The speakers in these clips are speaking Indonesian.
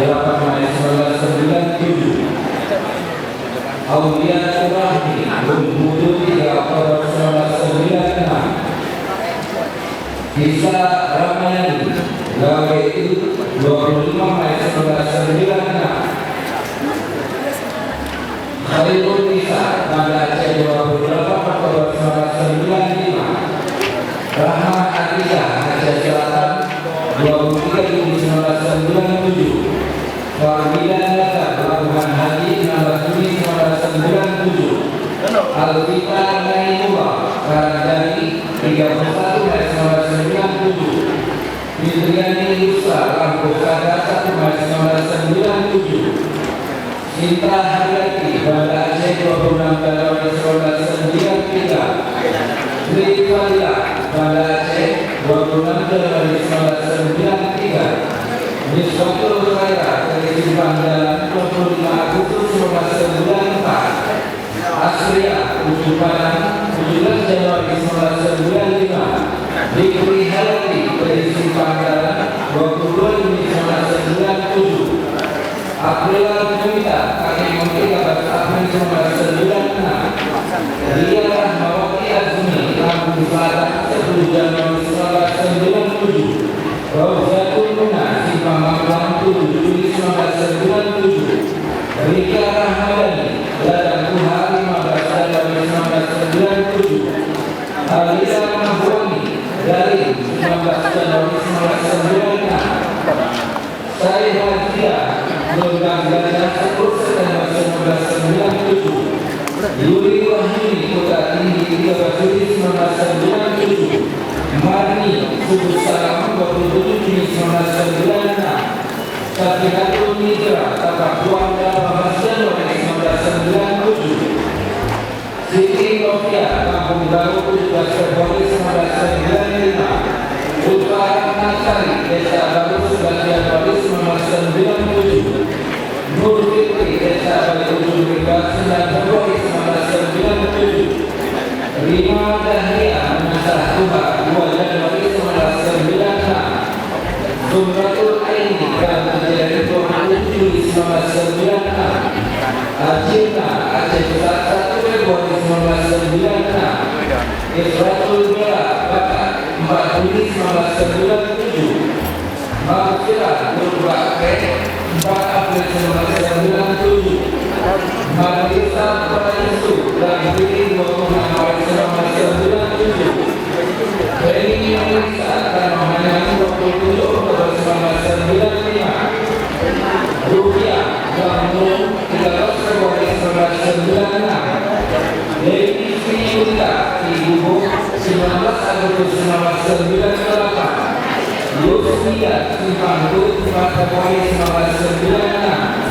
8 Maret 1997. Aulia Surahmi Bengkulu 3 Oktober 1996. Isa Ramayani Gawetu 25 Maret 1996. Khalilul Nisa Banda Aceh 28 Oktober 1995. Rahmat Atiya Aceh Selatan 23 Juni 1997. Warmilan Nata Pelabuhan Haji 16 Juni 1997. Alvita Naimullah Karangdani 31 Maret 1997. Fitriani Yusa Lampu Kada 1 Maret 1997. Sinta Haryati Banda Aceh 26 Januari 1993. Sri Falia Banda Aceh 26 Januari 1993. Miswatul Khaira Kehidupan Jalan 25 Agustus 1994. Asria Ujupanan 17 Januari 1995. Dikri Halati Kehidupan Jalan 22 Juni 1997. Aprila Juwita Kaki Menteri 14 April 1996. Dia Rahmawati Azmi Lampung Selatan 10 Januari 1997. Rauzatul Muna Simpang Mampang 7 Juli 1997. Rika Rahmadani Ladang Tuha 15 Januari 1997. Alida Mahwani dari 19 Januari 1996. Saya Hadia Lembang Gajah 10 September 1997. Yuri Wahyuni Kota Tinggi 13 Juli 1997. Marni Subuh Salam 27 Juni 1996. Safiatul Mitra Tapak Buang 18 Januari 1997. Siti Novia Kampung Baru 17 Februari 1995. Ulfa Nasari Desa Baru 11 Januari 1997. Nur Fitri Desa Bali Ujung Bebas 9 Februari 1997. Rima Dahlia Nasah Tuha 2 Januari 1996. Zumratul Aini Gang Kejadian 20 Juli 1996. Ajina Aceh Besar 1 Februari 1996. Isratul Bela Bakat 4 Juli 1997. Maghfirah Nurbake 4 April 1997. Madrasah Prayesu Lagiri 26 Maret 1997. Beni Melisa Tanahanyang 27 Oktober 1995. Rupiah Banggung 13 Februari 1996. Dewi Sri Yunda Ibu 19 Agustus 1998. Yusria Simpangku 4 Februari 1996.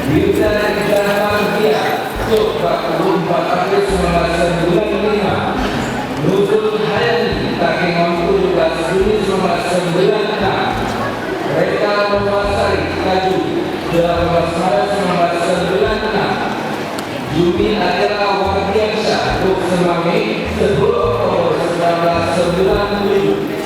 Yuda Jahamia Suk 24 April 1995. Nuzul Hayani Takengon 17 Juni 1996. Reka Mawasari Kaju 18 Maret 1996. Jumi adalah Wardiansyah Duk Semami 10 Oktober 1997.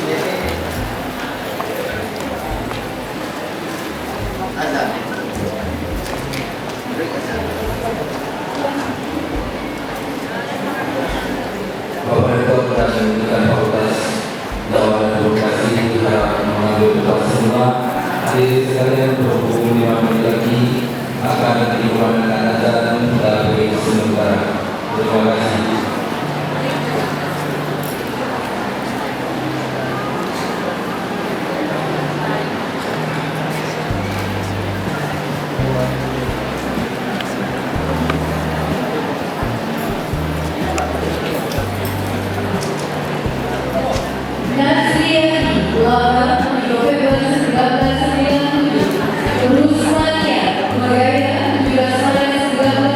Bapak Rektor dan Dekan Fakultas Lawan Edukasi harap mengambil kepada semua hadirin sekalian berhubung 5 menit lagi akan diumumkan azan dari sementara. Terima kasih. Rusmania Magaya 17 Maret 1996.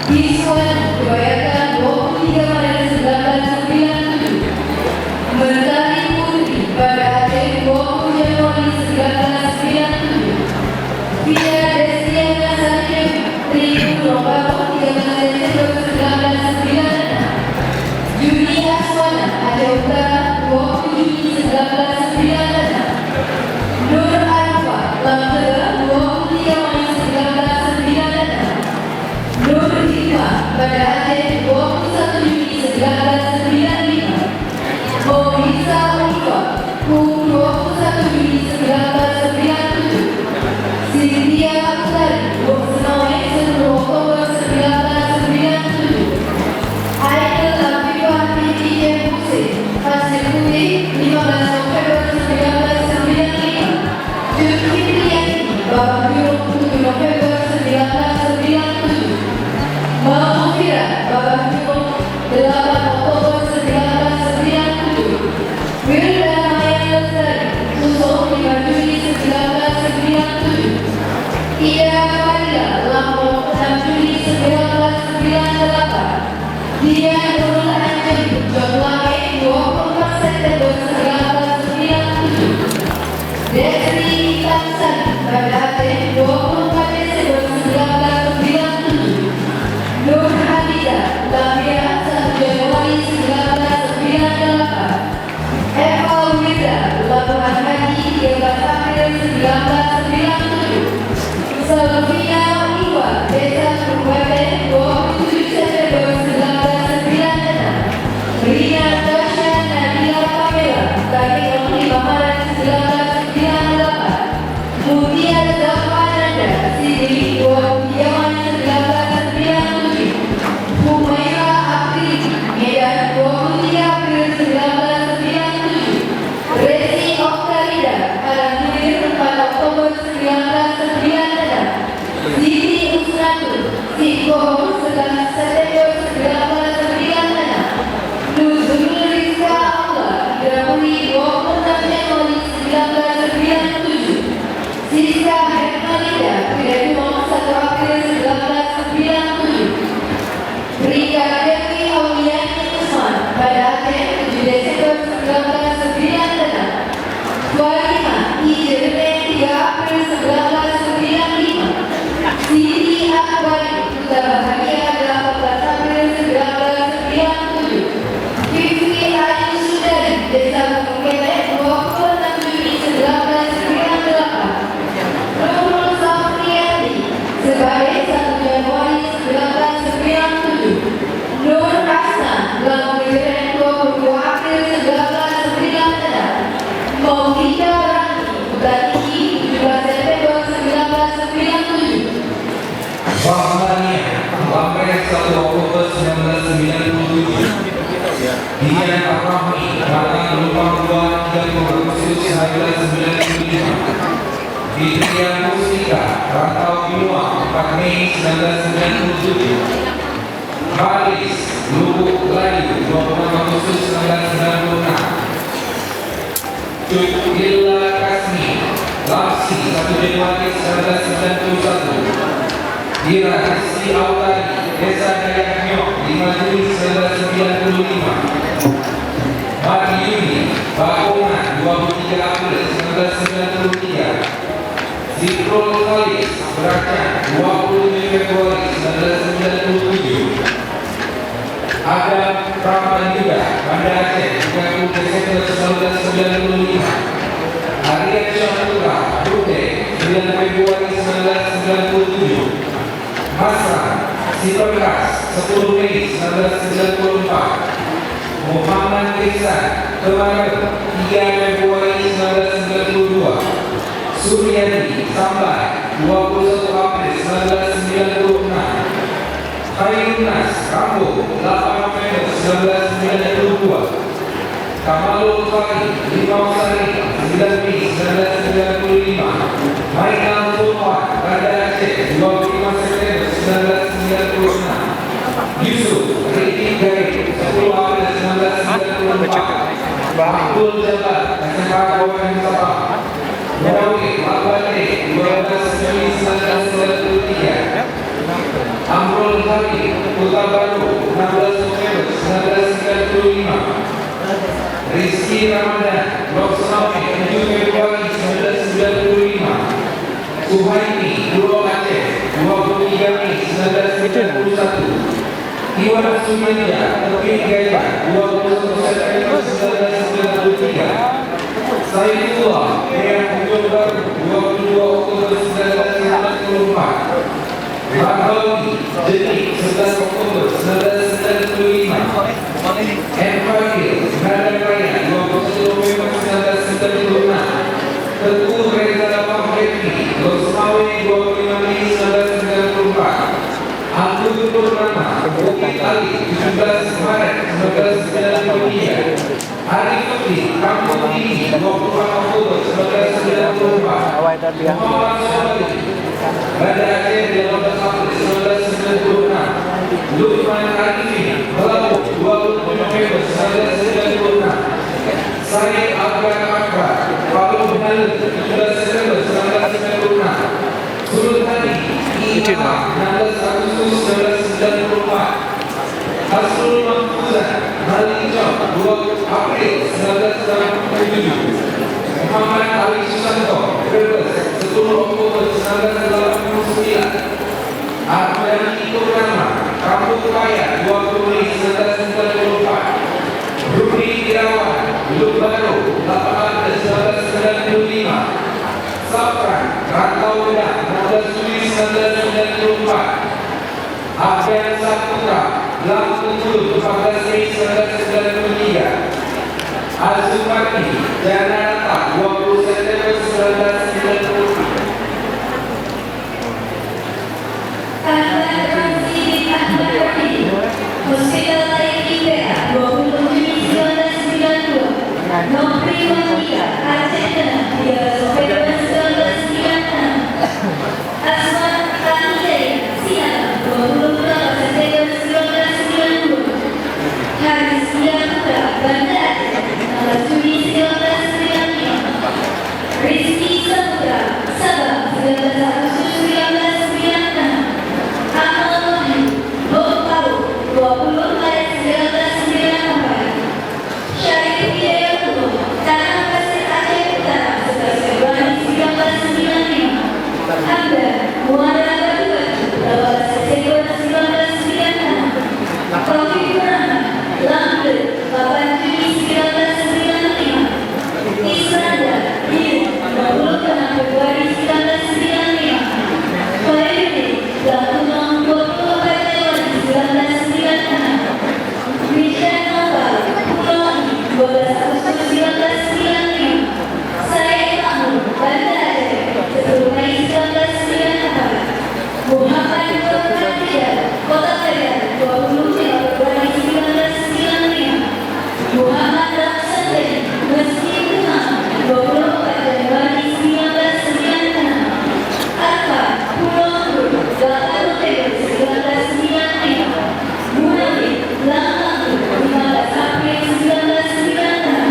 Iswan dibayarkan 23 Maret 1997. Mentari Putri pada Aceh 20 Januari 1997. Via Destiana Salim Tribu Lombaro 13 Desember 1996. Juni Aswana Aceh Utara 20 Juni 1996. Nur Arfa Lamtega 23 Mei 1996. Nur Hikmah pada Aceh 21 Juni 1995. Moisa Ulfa 21 Juni 1997. Cynthia Aktari 29 Mei 10 Oktober 1997. Aidil Lafifah binti Hussein Hasil Putih 15 November 1995. Zulkifliani Babak Juruk 7 November 1997. Mahfira Babak Juruk 8 Oktober 1997. Wilda Maya Lestari Suso 5 Juli 1997. Ida Fadila Lampung 6 Juli 1998. Dia Nurul Anjali John Lange 24 September 1997. Desri Tansani pada Aceh 24 Desember 1997. Nur Hadiza Lamia 1 Januari 1998. Eva Wida Labuhan Haji 13 April 1997. Selvina Iwa Desa Kabupaten 27 September 1996. Rina Tasha Nabila Pamela Tanggal 5 Maret 1998. Mutia Zafananda Sidri 23 Maret 1997. Humaira Afridi Medan 23 April 1997. Resi Oktarida Alhamdulillah 4 Oktober 1996. Siti Usnatul Sikohor 11 September 1996. Nuzul Rizka Allah Grapuri 26 Januari 1997. Siska Hermanida Pidadumong 1 April 1997. Rika Dewi Auliani Usman pada Aceh 7 Desember 1996. Fatimah Ijrene 3 April 1995. Siti Akbari Duta Bahagia 18 April 1997. Vivi Ayu Sudari Desa Gunung Ketek 26 Juni 1998. Nurul Safriandi Sebagai 1 Januari 1997. Nur Hasna Langkeren 22 April 1996. Maulida Rani Bukaniki 17 September 1997. Bahmania Bangkai 1 Oktober 1997. Dian Rahmi Batang Lubang 2 30 Agustus 1995. Fitria Mustika Rantau Benua 4 Mei 1997. Baris Lubuk Layu 26 Agustus 1996. Cut Illa Kasmi Lapsi 1 Januari 1991. Dira Rizki Autari Desa Dayak Nyok 5 Juli 1995. Mati Yuni Bakongan 23 April 1993. Zikrul Khalis Beracan 27 Februari 1997. Adam Pramanjuga Banda Aceh 30 Desember 1995. Arya Syahura Bute 9 Februari 1997. Masra Siperkas 10 Mei 1994. Muhammad Iksan Kemarin 3 Februari 1992. Suryadi Sambai 21 April 1996. Khairunas Rambo 8 November 1992. Kamalul Fari Limau-Sari 9 Mei 1995. Haikal Tunwan Banda Aceh 25 September 1996. Yusuf Riki Gaib 10 April 1994. Abdul Jabbar SMK Kabupaten Sabah. Mudawi Mabane 12 Juli 1993. Amrul Hari Baru 16 November 1995. Rizky Ramadan Loksanawi 7 Februari 1995. Suhaimi Pulau Aceh 23 Mei 1991. Iwan Sumedia Tepin Gaya 21 September 1993. Saifullah Eyang Ujung Baru 22 Oktober 1994. Rahmawi Jenik 11 Oktober 1995. Enfadil Nadal Raya 21 November 1996. Teguh Reza Mahrevi Losmawi 25 Mei 1994. Abdul Purnama Bukit Ali 17 Maret 1993. Arif Fikri Kampung Tinggi 24 Oktober 1994. Muhammad Somali Banda Aceh 18 April 1996. Lukman Arifin Melabu 20 November 1996. Said Akbar Akbar Palu Benal 17 September 1996. Sultani Ika 16 Agustus 1994. Hasrul Mahfuzan Malijam 2 April 1997. Muhammad Ali Susanto Brebes 10 Oktober 1989. Ahmad Purnama Kampung Kaya 20 Mei 1994. Rudi Irawan Luk Baru 8 April 1995. Safran Rantau Medan 16 Juli 1994. Afian Saputra Belang Tunjul 14 Mei 1993. Azupati Janata 20 September 1994. Hospital Laikipea 27 Juni 1992. Nopri Wanita Aceh Tengah 13 November 1996. Asman Khalidai Siang 28 September 1992. Haris Yaputra Banda Aceh 16 Juni 1995. Rizky Saputra Sabah 19 Agustus 1996. Amal Wahyu Bokau 20 Maret 1994. Syarif Hidayatullah Tanah Pasir Aceh Utara 11 Februari 1995. Anda Muara Batu Batu 18 Desember 1996. Taufik Purnama Lambe 8 Juni 1995. Isranda Biru 26 Februari 1995. Khairudin Lampung 24 Januari 1996. Wishan Nopal Pulau 12 Agustus 1995. Said Mahmud Banda Aceh 10 Mei 1994. Muhammad Nur Ramadhan Kota Tegal 25 Februari 1995. Muhammad Ramsandani Masjid Imam 24 Januari 1996. Arfa Pulau Nur 8 Oktober 1995. Muhammad Lamang 15 April 1996.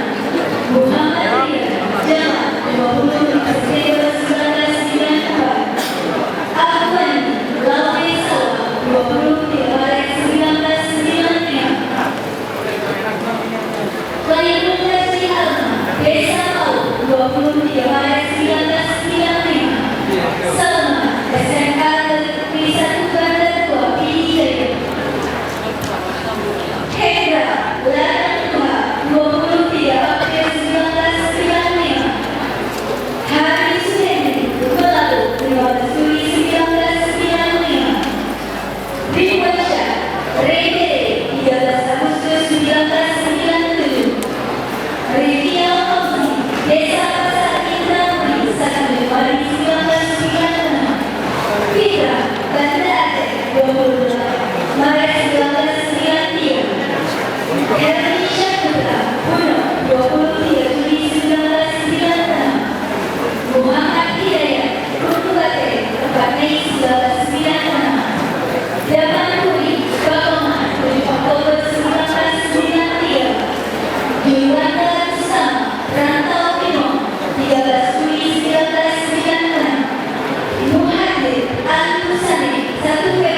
Muhammad Ria Jamal 20 September 1994. Afwan Lawi Salah 20 Maret 1995. Khairul Razi Alma Desa Mau 23 Maret 1995. Salma SMK Negeri 1 Bandar Tua Pidijaya. Hendra Ladang Tuha 23 April 1995. Hari Suhendi Melabu 15 Juli 1995. Ridwan Syah Rede 13 Agustus 1997. Ridia Fauzi Desa Pasar Indrapuri 1 Januari 1996. Fitra Banda Aceh 28 Maret 1993. Herni Syaputra Puno 23 Juli 1996. Muhammad Hidayat Rukubate 4 Mei 1996. Zaman Hui Bakoman 7 Oktober 1993. Juliana Kusama Rantau Bimo 13 Juli 1996. Muhammad Ali Husani 1 Februari